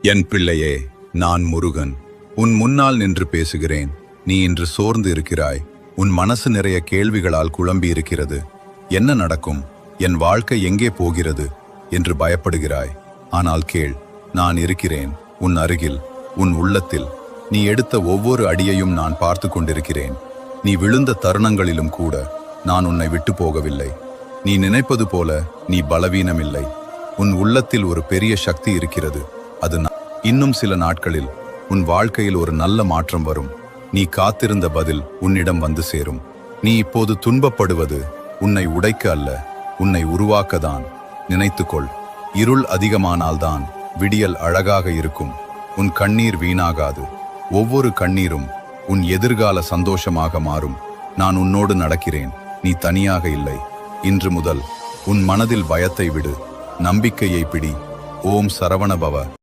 என் பிள்ளையே, நான் முருகன். உன் முன்னால் நின்று பேசுகிறேன். நீ இன்று சோர்ந்து இருக்கிறாய். உன் மனசு நிறைய கேள்விகளால் குழம்பி இருக்கிறது. என்ன நடக்கும், என் வாழ்க்கை எங்கே போகிறது என்று பயப்படுகிறாய். ஆனால் கேள், நான் இருக்கிறேன் உன் அருகில், உன் உள்ளத்தில். நீ எடுத்த ஒவ்வொரு அடியையும் நான் பார்த்து கொண்டிருக்கிறேன். நீ விழுந்த தருணங்களிலும் கூட நான் உன்னை விட்டு போகவில்லை. நீ நினைப்பது போல நீ பலவீனமில்லை. உன் உள்ளத்தில் ஒரு பெரிய சக்தி இருக்கிறது. அது இன்னும் சில நாட்களில் உன் வாழ்க்கையில் ஒரு நல்ல மாற்றம் வரும். நீ காத்திருந்த பதில் உன்னிடம் வந்து சேரும். நீ இப்போது துன்பப்படுவது உன்னை உடைக்க அல்ல, உன்னை உருவாக்கத்தான். நினைத்துக்கொள், இருள் அதிகமானால்தான் விடியல் அழகாக இருக்கும். உன் கண்ணீர் வீணாகாது. ஒவ்வொரு கண்ணீரும் உன் எதிர்கால சந்தோஷமாக மாறும். நான் உன்னோடு நடக்கிறேன். நீ தனியாக இல்லை. இன்று முதல் உன் மனதில் பயத்தை விடு, நம்பிக்கையை பிடி. ஓம் சரவணபவ.